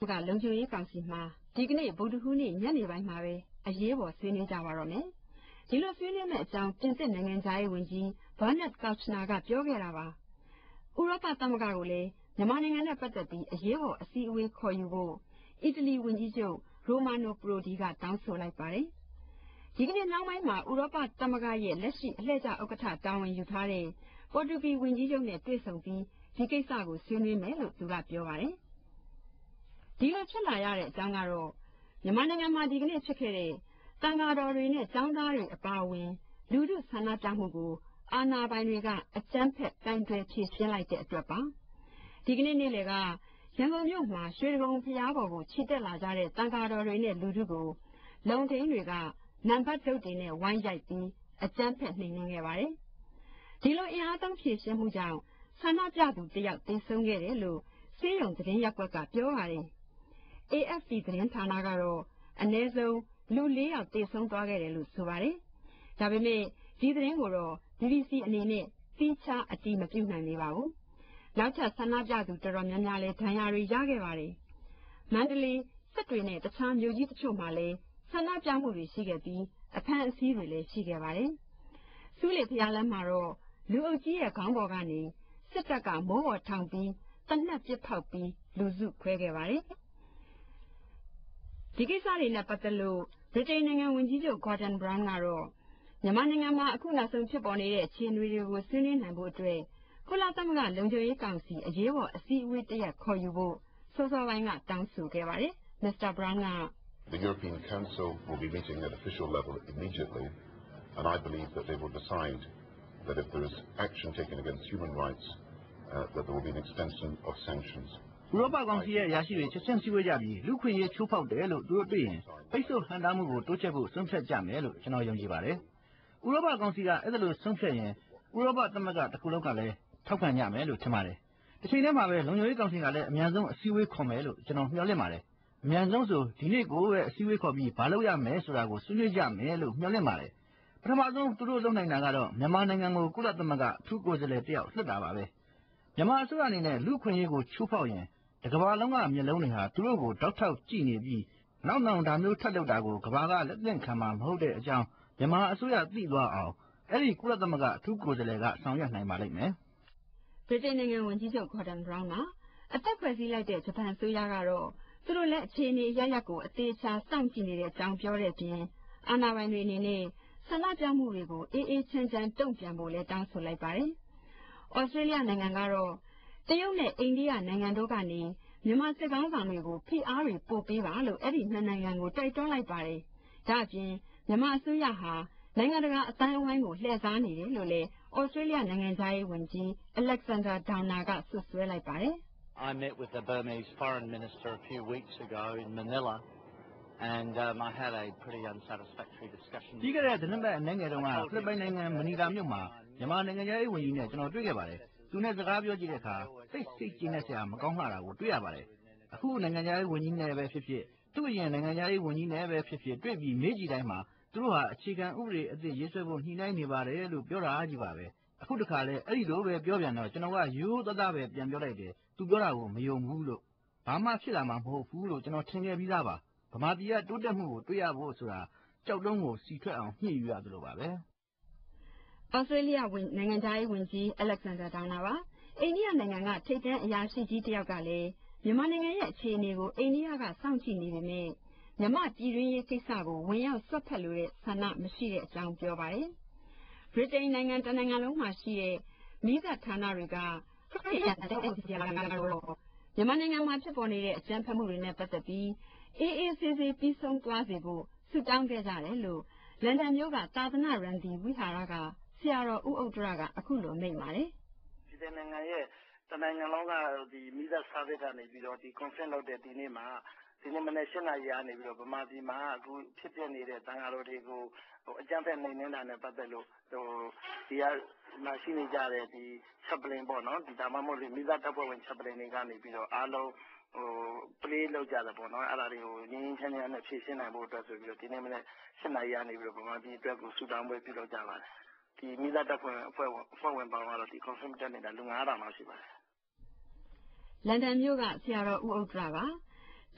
ကလုံခြုံရေးကောင်စီမှာဒီကနေ့ဗုဒ္ဓဟူးနေ့ညနေပိုင်းမှာပဲအရေးပေါ်ဆွေးနွေးကြပါတော့မယ်။ဒီလိုဆွေးနွေးမဲ့အကြောင်းပြင်သစ်နိုင်ငံသားရေးဝန်ကြီးဘာနက်ကောက်ချနာကပြောခဲ့တာပါ။ဥရောပသမဂ္ဂကိုလည်းမြန်မာနိုင်ငံနဲ့ပတ်သက်ပြီးအရေးပေါ်အစည်းအဝေးခေါ်ယူဖို့အီတလီဝန်ကြီးချုပ်ရိုမာနိုပရိုဒီကတောင်းဆိုလိုက်ပါတယ်။ဒီကနေ့နောက်ပိုင်းမှာဥရောပသမဂ္ဂရဲ့လက်ရှိအလှည့်ကျဥက္ကဋ္ဌတာဝန်ယူထားတဲ့ပေါ်တူဂီဝန်ကြီးချုပ်နဲ့တွေ့ဆုံပြီးဒီကိစ္စကိုဆွေးနွေးမယ်လို့သူကပြောပါတယ်။ဒီလိုဖြစ်လာရတဲ့အကြောင်းကတော့မြန်မာနိုင်ငံမှာဒီကနေ့ဖြစ်ခဲ့တဲ့တန်ဃာတော်တွေနဲ့ကျောင်းသားတွေအပါအဝင်လူထုဆန္ဒပြမှုကိုအာဏာပိုင်တွေကအကြမ်းဖက်တိုင်တွယ်ဖြေရှင်းလိုက်တဲ့အတွက်ပါ။ဒီကနေ့နေ့လယ်ကရန်ကုန်မြို့မှာရွှေဒဂုံဖျားပေါ်ကိုချီတက်လာကြတဲ့တန်ဃာတော်တွေနဲ့လူထုကိုလုံထိန်းတွေကနံပါတ်ဒုတ်တွေနဲ့ဝိုင်းရိုက်ပြီးအကြမ်းဖက်နှိမ်နင်းခဲ့ပါတယ်။ဒီလိုအင်အားသုံးဖြေရှင်းမှုကြောင့်ဆန္ဒပြသူတယောက်သေဆုံးခဲ့တယ်လို့ဆေးရုံသတင်းရပ်ကွက်ကပြောပါတယ်။ AFP သတင်းဌာနကတော့အနည်းဆုံးလူ4ယောက်သေဆုံးသွားခဲ့တယ်လို့ဆိုပါတယ်။ဒါပေမဲ့ဒီသတင်းကိုတော့ BBC အနေနဲ့သီးခြားအတည်မပြုနိုင်သေးပါဘူး။နောက်ထပ်ဆန္ဒပြသူတော်တော်များများလည်းဒဏ်ရာတွေရခဲ့ပါတယ်။မန္တလေးစစ်တွေနဲ့တခြားမြို့ကြီးတချို့မှာလည်းဆန္ဒပြမှုတွေရှိခဲ့ပြီးအဖမ်းအဆီးတွေလည်းရှိခဲ့ပါတယ်။ဆူးလေဖျားလမ်းမှာတော့လူအုပ်ကြီးရဲ့ခေါင်းပေါ်ကနေစစ်တပ်ကမိုးပေါ်ထောင်ပြီးတနက်ပစ်ဖောက်ပြီးလူစုခွဲခဲ့ပါတယ်။ဒီကိစ္စတွေနဲ့ပတ်သက်လို့ဗြိတိန်နိုင်ငံဝန်ကြီးချုပ်ဂေါ်ဒန်ဘရောင်းကတော့မြန်မာနိုင်ငံမှာအခုနောက်ဆုံးဖြစ်ပေါ်နေတဲ့အခြေအနေတွေကိုဆွေးနွေးနိုင်ဖို့အတွက်ကုလသမဂ္ဂလုံခြုံရေးကောင်စီအရေးပေါ်အစည်းအဝေးတစ်ရပ်ခေါ်ယူဖို့စောစောပိုင်းကတောင်းဆိုခဲ့ပါတယ်။ Mr. Brown က The European Council will be meeting at official level immediately and I believe that they will decide that if there is action taken against human rights that there will be an extension of sanctions. ဥရောပကောင်စီရဲ့အရာရှိတွေချက်ချင်းစည်းဝေးကြပြီးလူခွင့်ရေးချိုးဖောက်တယ်လို့သူတို့တွေ့ရင်ပိတ်ဆို့ဟန်တာမှုကိုတိုးချဲ့ဖို့ဆုံးဖြတ်ကြမယ်လို့ကျွန်တော်ယုံကြည်ပါတယ်။ဥရောပကောင်စီကအဲ့ဒါလိုဆုံးဖြတ်ရင်ဥရောပသမဂ္ဂတစ်ခုလုံးကလည်းထောက်ခံကြမယ်လို့ထင်ပါတယ်။တစ်ချိန်တည်းမှာပဲလုံခြုံရေးကောင်စီကလည်းအများဆုံးအစည်းအဝေးခေါ်မယ်လို့ကျွန်တော်မျှော်လင့်ပါတယ်။အများဆုံးဆိုဒီနေ့ကိုပဲအစည်းအဝေးခေါ်ပြီးဘာလုပ်ရမယ်ဆိုတာကိုဆွေးနွေးကြမယ်လို့မျှော်လင့်ပါတယ်။ပထမဆုံးသူတို့လုပ်နိုင်တာကတော့မြန်မာနိုင်ငံကိုကုလသမဂ္ဂအထူးကိုယ်စားလှယ်တယောက်လွှတ်တာပါပဲ။မြန်မာအစိုးရအနေနဲ့လူခွင့်ရေးကိုချိုးဖောက်ရင်တကမ္ဘာလုံးကမျက်လုံးတွေဟာသူတို့ကိုတောက်ထောက်ကြည့်နေပြီးနောက်ဒါမျိုးထပ်လုပ်တာကိုကမ္ဘာကလက်သင့်ခံမှာမဟုတ်တဲ့အကြောင်းမြန်မာအစိုးရသိသွားအောင်အဲ့ဒီကုလသမဂ္ဂအထူးကိုယ်စားလှယ်ကဆောင်ရွက်နိုင်ပါလိမ့်မယ်။ဗြိတိန်နိုင်ငံဝန်ကြီးချုပ်ဂေါ်ဒန်ဘရောင်းကအသက်ဖွဲ့စည်းလိုက်တဲ့ဂျပန်အစိုးရကတော့သူတို့လက်အခြေအနေအရရက်ကိုအသေးချာစောင့်ကြည့်နေတဲ့အကြောင်းပြောတဲ့ပြင်အာဏာပိုင်တွေအနေနဲ့ဆန္ဒပြမှုတွေကိုအေးအေးချမ်းချမ်းတုံ့ပြန်ဖို့လည်းတောင်းဆိုလိုက်ပါတယ်။ဩစတြေးလျနိုင်ငံကတော့တရုတ်နဲ့အိန္ဒိယနိုင်ငံတို့ကနေမြန်မာစစ်ကောင်ဆောင်တွေကိုဖိအားတွေပို့ပေးပါလို့အဲ့ဒီနှစ်နိုင်ငံကိုတိုက်တွန်းလိုက်ပါတယ်။ဒါ့အပြင်မြန်မာအစိုးရဟာနိုင်ငံတကာအတိုင်းအဝိုင်းကိုလှည့်စားနေတယ်လို့လည်းဩစတြေးလျနိုင်ငံသားရေးဝန်ကြီး Alexander Downer ကဆွဆွဲလိုက်ပါတယ်။ I met with the Burmese foreign minister a few weeks ago in Manila and I had a pretty unsatisfactory discussion. ပြီးခဲ့တဲ့သတင်းပတ်အနေငယ်တုန်းကဖိလစ်ပိုင်နိုင်ငံမနီလာမြို့မှာမြန်မာနိုင်ငံသားရေးဝန်ကြီးနဲ့ကျွန်တော်တွေ့ခဲ့ပါတယ်။သူနဲ့စကားပြောကြည့်တဲ့အခါစိတ်ကျဉ်းတဲ့ဆရာမကောင်းလှတာကိုတွေ့ရပါတယ်။အခုနိုင်ငံသားရေးဝန်ကြီးနဲ့ပဲဖြစ်ဖြစ်သူ့အရင်နိုင်ငံသားရေးဝန်ကြီးနဲ့ပဲဖြစ်ဖြစ်တွေ့ပြီးမေးကြည့်တိုင်းမှာသူတို့ဟာအခြေခံဥပဒေအသစ်ရေးဆွဲဖို့ညှိနှိုင်းနေပါတယ်လို့ပြောတာကြီးပါပဲ။အခုတခါလဲအဲ့ဒီလိုပဲပြောပြန်တော့ကျွန်တော်ကရိုးသားသားပဲပြန်ပြောလိုက်တယ်။သူပြောတာကိုမယုံဘူးလို့ဘာမှဖြစ်လာမှာမဟုတ်ဘူးလို့ကျွန်တော်ထင်ခဲ့ပြီးသားပါ။ဗမာပြည်ကတိုးတက်မှုကိုတွေ့ရဖို့ဆိုတာကြောက်တုံးကိုစီထွက်အောင်ညှိယူရသလိုပါပဲ။ဩစတြေးလျနိုင်ငံသားရေးဝန်ကြီး Alexander Downer ပါ။အိန္ဒိယနိုင်ငံကထိပ်တန်းအရာရှိကြီးတယောက်ကလည်းမြန်မာနိုင်ငံရဲ့အခြေအနေကိုအိန္ဒိယကစောင့်ကြည့်နေပေမဲ့မြန်မာပြည်တွင်းရေးကိစ္စကိုဝင်ရောက်ဆွတ်ဖက်လိုတဲ့ဆန္ဒမရှိတဲ့အကြောင်းပြောပါတယ်။ဗြိတိန်နိုင်ငံတနိုင်ငံလုံးမှာရှိတဲ့မိသက်ဌာနတွေကမြန်မာနိုင်ငံမှာဖြစ်ပေါ်နေတဲ့အကြမ်းဖက်မှုတွေနဲ့ပတ်သက်ပြီးအေးအေးဆေးဆေးပြီးဆုံးသွားစေဖို့ဆုတောင်းခဲ့ကြတယ်လို့လန်ဒန်မြို့ကသာသနာရန်ဒီဝိဟာရကဆရာတော်ဦးဥတ္တရကအခုလိုမိန့်ပါတယ်။ဒီနိုင်ငံရဲ့တနိုင်ငံလုံးကဒီမိသက်စာသစ်ကနေပြီးတော့ဒီ conference လုပ်တဲ့ဒီနေ့မှာဒီနေ့မနေ့၈နာရီကနေပြီးတော့ဗမာပြည်မှာအခုဖြစ်ပြနေတဲ့တန်ဃာတော်တွေကိုအကြမ်းဖက်နှိမ်နင်းတာနဲ့ပတ်သက်လို့ဒီကမှရှိနေကြတဲ့ဒီ chaplain ပေါ့နော်ဒီဒါမှမဟုတ်မိသားတပ်ဖွဲ့ဝင် chaplain တွေကနေပြီးတော့အားလုံးplay လုပ်ကြတယ်ပေါ့နော်အဲ့ဒါတွေကိုငင်းငင်းချမ်းချမ်းနဲ့ဖြည့်ရှင်းနိုင်ဖို့အတွက်ဆိုပြီးတော့ဒီနေ့မနေ့၈နာရီကနေပြီးတော့ဗမာပြည်အတွက်ကိုဆူတောင်းပွဲပြုလုပ်ကြပါတယ်ဒီမိသားတပ်ဖွဲ့ဝင်ပေါင်းကတော့ဒီ conference တက်နေတာလူ900လောက်ရှိပါတယ်လန်ဒန်မြို့ကဆရာတော်ဦးဥတ္တရပါ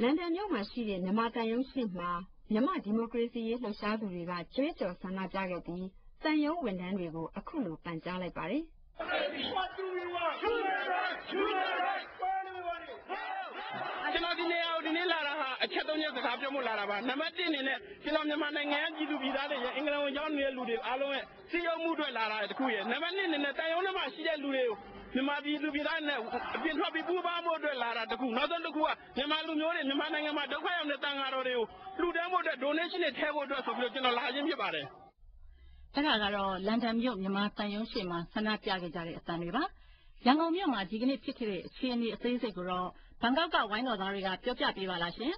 လန်ဒန်မြို့မှာရှိတဲ့မြန်မာတန်ယုံရှေ့မှာမြန်မာဒီမိုကရေစီရေးလှုပ်ရှားသူတွေကကြွေးကြော်ဆန္ဒပြခဲ့ပြီးတန်ယုံဝန်ထမ်းတွေကိုအခုလိုပန်ကြားလိုက်ပါတယ်ကျွန်တော်ဒီနေ့လာတာဟာအချက်သုံးချက်စကားပြောဖို့လာတာပါနံပါတ်1အနေနဲ့ကျွန်တော်မြန်မာနိုင်ငံပြည်သူပြည်သားတွေရဲ့အင်္ဂလန်ကိုရောက်နေတဲ့လူတွေအားလုံးရဲ့စီယုံမှုတွေလာတာတခုရဲ့နံပါတ်2အနေနဲ့တန်ယုံထဲမှာရှိတဲ့လူတွေကိုမြန်မာပြည်သူပြည်သားနဲ့အပြင်ထွက်ပြီးပူးပေါင်းဖို့အတွက်လာတာတခုနောက်ဆုံးတစ်ခုကမြန်မာလူမျိုးတွေမြန်မာနိုင်ငံမှာဒုက္ခရောက်နေတဲ့တန်ဃာတော်တွေကိုလှူဒန်းဖို့အတွက် donation တွေထည့်ဖို့အတွက်ဆိုပြီးတော့ကျွန်တော်လာခြင်းဖြစ်ပါတယ်အဲ့ဒါကတော့လန်ဒန်မြို့မြန်မာတန်ယုံရှေ့မှာဆန္ဒပြခဲ့ကြတဲ့အတန်တွေပါရန်ကုန်မြို့မှာဒီကနေ့ဖြစ်ခဲ့တဲ့အခြေအနေအသေးစိတ်ကိုတော့ဘန်ကောက်ကဝိုင်းတော်သားတွေကပြောပြပေးပါလားရှင်။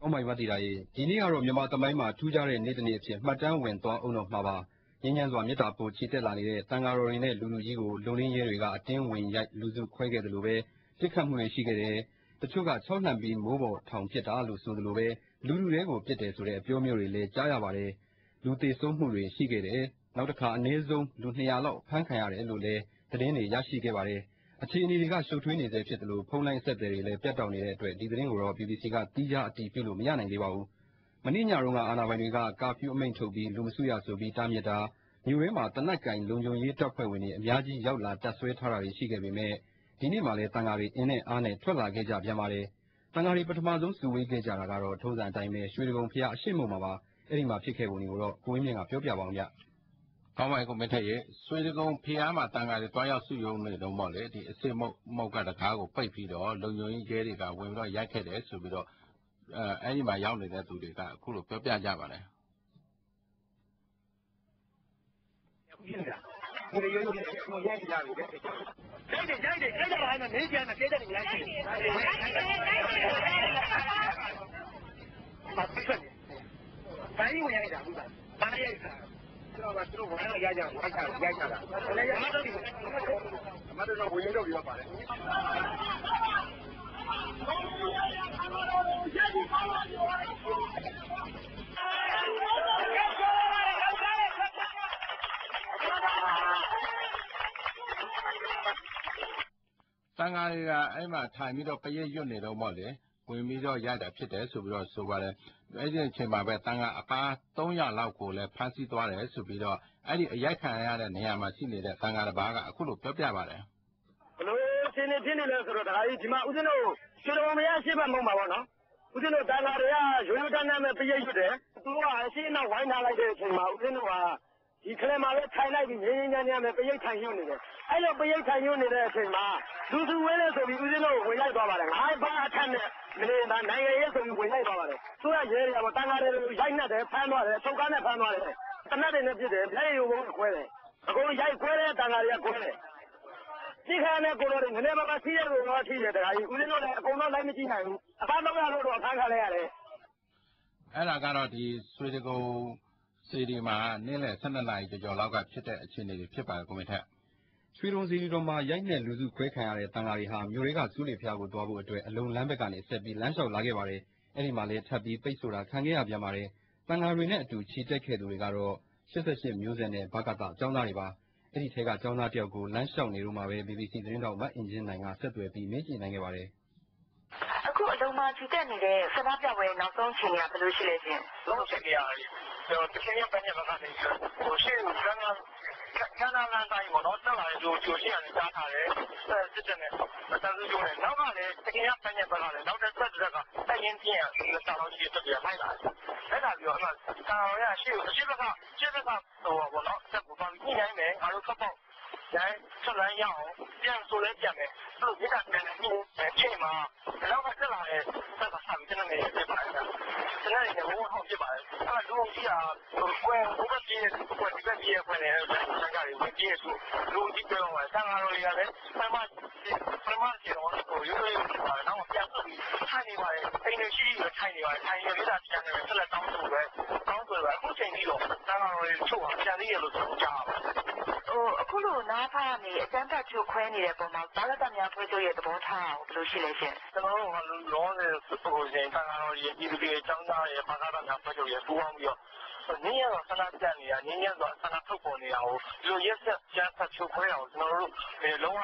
အောက်မိုင်မတီတာရေဒီနေ့ကတော့မြန်မာသမိုင်းမှာထူးခြားတဲ့နေ့တစ်နေ့အဖြစ်မှတ်တမ်းဝင်သွားအောင်တော့မှာပါ။ငြိမ်းချမ်းစွာမေတ္တာပို့ချီတက်လာနေတဲ့တန်ဃာတော်တွေနဲ့လူကြီးကိုလုံလင်းရဲတွေကအတင်းဝင်ရိုက်လူစုခွဲခဲ့တယ်လို့ပဲပြစ်ခတ်မှုတွေရှိခဲ့တယ်။တချို့က6လှန်ပြီးမိုးပေါ်ထောင်ပစ်တာလို့ဆိုသလိုပဲလူတွေကိုပြစ်တယ်ဆိုတဲ့အပြောမျိုးတွေလည်းကြားရပါတယ်။လူသေဆုံးမှုတွေရှိခဲ့တယ်။နောက်တစ်ခါအနည်းဆုံးလူ200လောက်ဖမ်းခံရတယ်လို့လည်းသတင်းတွေရရှိခဲ့ပါတယ်။အခြေအနေတွေကရှုပ်ထွေးနေသေးဖြစ်တယ်လို့ဖုန်းလိုင်းဆက်သွယ်တွေလည်းပြတ်တောက်နေတဲ့အတွက်ဒီသတင်းကိုတော့ BBC ကတီးခြားအတည်ပြုလို့မရနိုင်သေးပါဘူး။မနေ့ညတုန်းကအာဏာပိုင်တွေကကာဖျူးအမိန့်ထုတ်ပြီးလူမစုရဆိုပြီးတားမြစ်တာမြို့ထဲမှာတနက်ကင်လုံခြုံရေးတပ်ဖွဲ့ဝင်တွေအများကြီးရောက်လာတပ်ဆွဲထားတာတွေရှိခဲ့ပေမဲ့ဒီနေ့မှလည်းတန်ဃာတွေအင်းနဲ့အားနဲ့ထွက်လာခဲ့ကြပြန်ပါတယ်။တန်ဃာတွေပထမဆုံးစုဝေးခဲ့ကြတာကတော့ထုံးစံအတိုင်းပဲရွှေဒဂုံဖျားအရှိမုံမှာပါ။အဲ့ဒီမှာဖြစ်ခဲ့ပုံတွေကိုတော့ကိုဝင်းမြင့်ကပြောပြပါအောင်ဗျ။ကောင်းပါပြီကိုမင်းထက်ရေရွှေဒဂုံဖျားမှာတန်ဃာတွေတွားရောက်စုရုံးနေတော့ပေါ့လေဒီအစစ်မုတ်ကတကားကိုပိတ်ပြီးတော့လုံခြုံရေးကျဲတွေကဝင်ပြီးတော့ရိုက်ခဲ့တယ်ဆိုပြီးတော့အဲ့ဒီမှာရောက်နေတဲ့သူတွေကအခုလိုပြောပြကြပါတယ်။ဒီလိုရိုးရိုးကြပြီလေ။ရိုက်တယ်အဲ့ဒါကနေကျန်တဲ့တဲ့ရိုက်တယ်။ဘာလို့ရိုက်တာဘူးလား။ဘာရိုက်တာ။ကျွန်တော်ကသူတို့ဝိုင်းတော့ရိုက်ကြတာ။ရိုက်ကြတာ။လည်းမတော်ဘူး။မတော်တော့ဝင်တော့ပြပါတယ်။တန်ဃာတွေကအဲ့မှာထိုင်ပြီးတော့ပရိတ်ရွတ်နေတော့ပေါ့လေဝင်ပြီးတော့ရိုက်တာဖြစ်တယ်ဆိုပြီးတော့ဆိုပါတယ်အဲ့ဒီအချိန်မှာပဲတန်ဃာအပါ300လောက်ကိုလည်းဖမ်းဆီးသွားတယ်ဆိုပြီးတော့အဲ့ဒီအရိုက်ခံရတဲ့နေရာမှာရှိနေတဲ့တန်ဃာတစ်ပါးကအခုလိုပြောပြပါတယ်ဘလို့ရှင်းနေဖြစ်နေလဲဆိုတော့ဒါကြီးဒီမှာဦးဇင်းတို့ရွှေတော်မရရှိမှမဟုတ်ပါဘောနော်ဦးဇင်းတို့တန်ဃာတွေကရွှေတန်းနဲ့ပရိတ်ရွတ်တယ်သူတို့ကအရှင်းနောက်ဝိုင်းထားလိုက်တဲ့အချိန်မှာဦးဇင်းတို့ကဒီခလဲမှာလည်းထိုင်လိုက်ပြီးငင်းငင်းညံ့ညံ့ပဲပရိတ်ထိုင်ရွတ်နေတယ်အဲ့လိုပရိတ်ထိုင်ရွတ်နေတဲ့အချိန်မှာလူစုဝဲလဲဆိုပြီးဦးဇင်းတို့ဝင်လိုက်သွားပါတယ်ငါးပါးအထက်နဲ့မင်းသားနိုင်ငံရေးဆိုပြီးဝင်လိုက်သွားပါတယ်သူကရဲရပါတန်ဃာတွေကိုရိုက်နှက်တယ်ဖမ်းသွားတယ်ထုတ်ကားနဲ့ဖမ်းသွားတယ်တနတ်တွေနဲ့ပြစ်တယ်လက်ရုပ်ဘုံခွဲတယ်အကုန်ရိုက်ခွဲတဲ့တန်ဃာတွေကခွဲတယ်ဒီခါနဲ့ကိုလိုတွေငနေပါစီးရလို့တော့ထိတယ်တခါကြီးဦးဇင်းတို့လည်းအကုန်လုံးလိုက်မကြည့်နိုင်ဘူးအသား300လို့တော့ဖမ်းခါလဲရတယ်အဲ့ဒါကတော့ဒီရွှေဒဂုံစီဒီမှာနေ့လယ်12နာရီကျော်လောက်ကဖြစ်တဲ့အခြေအနေတွေဖြစ်ပါတယ်ကိုမင်းထက်ရွှေဒဂုံစီဒီတော်မှာရိုက်နှက်လူစုခွဲခံရတဲ့တန်ဃာတွေဟာမြို့တွေကစူးလေဖျားကိုတွားဖို့အတွက်အလုံလမ်းဘက်ကနေဆက်ပြီးလမ်းလျှောက်လာခဲ့ပါတယ်။အဲ့ဒီမှာလည်းထပ်ပြီးပိတ်ဆိုတာခံခဲ့ရပြန်ပါတယ်။တန်ဃာတွေနဲ့အတူခြေတက်ခဲ့သူတွေကတော့88မျိုးဆက်နဲ့ဘကတကျောင်းသားတွေပါ။အဲ့ဒီထဲကကျောင်းသားတယောက်ကိုလမ်းလျှောက်နေတော့မှပဲ BBC သတင်းတောက်မအင်ဂျင်နိုင်ကဆက်သွယ်ပြီးမေးကြည့်နိုင်ခဲ့ပါတယ်။အခုအလုံးမခြေတက်နေတဲ့ဆန္ဒပြပွဲနောက်ဆုံးချိန်ကဘယ်လိုရှိလဲရှင်။နောက်ချိန်ကတော့တကယ်ရပန်းရပါကနေဟိုရှင်းကန်းကန်းလာတိုင်းပေါ့နော်တက်လာတဲ့လူရှိရနေတာထားတယ်စစ်တဲ့နဲ့တန်းစုကျုံနဲ့နောက်ကလည်းတကယ်ရပန်းရပါကလည်းနောက်တစ်ဆက်တက်ကတိုင်ရင်ပြင်းရစာလုံးကြီးတက်ပြလိုက်လာတယ်အဲ့ဒါပြောအမှတာရရှိဘက်ကဟိုပေါ့နော်တက်ကိုပါပြီးညနိုင်မယ်အားလုံးဖတ်ပေါ့ရိုင်းဆက်လန်းရအောင်ပြန်ဆိုလဲပြန်မယ်သူတို့မြစ်ကပြန်နေချိန်မှာနောက်ကတက်လာတဲ့ဆက်ကဆမ်းတင်နေတယ်ပါတနေ့ကဘုံဟောက်ဖြစ်ပါတယ်အဲ့ဒါလူကြီးอ่ะဘယ်ဘုကကြီးရဲ့ဘယ်ဒီကကြီးရဲ့ခွင့်နဲ့စံကြတွေကြီးရဲ့လူကြီးပြောမှာစံကားတွေရတယ်ပထမစီတော့ကိုရိုးရိုးပါတော့ပြန်ပြီးထိုင်နေပါတယ်အိမ်ရှိပြီးထိုင်နေပါတယ်ထိုင်ရလေးတာပြန်နေဆက်လက်တောင်းဆိုပဲအခုချိန်ကြီးတော့စံကားတွေချုပ်အောင်ပြန်လေးရလို့ဆိုကြားပါအခုလိုနားဖားနေအတန်းတက်ချုပ်ခွဲနေတဲ့ပုံမှာဘာသာတများဖွဲ့ချုပ်ရဲ့သဘောထားအောင်ဘယ်လိုရှိလဲရှင်ကျွန်တော်တို့ကလောနေဟိုရှင်တန်ခါတော်ရဲ့ဒီလိုအကြောင်းသားရဲ့ဘာသာတများဖွဲ့ချုပ်ရဲ့ပူးပေါင်းပြီးတော့နင်းရတော့ဆန္ဒပြနေတာနင်းရတော့ဆန္ဒထုတ်ပေါ်နေတာကိုဒီလိုရက်ဆက်ကျန်းဆက်ချုပ်ခွဲအောင်ကျွန်တော်တို့လုံးဝ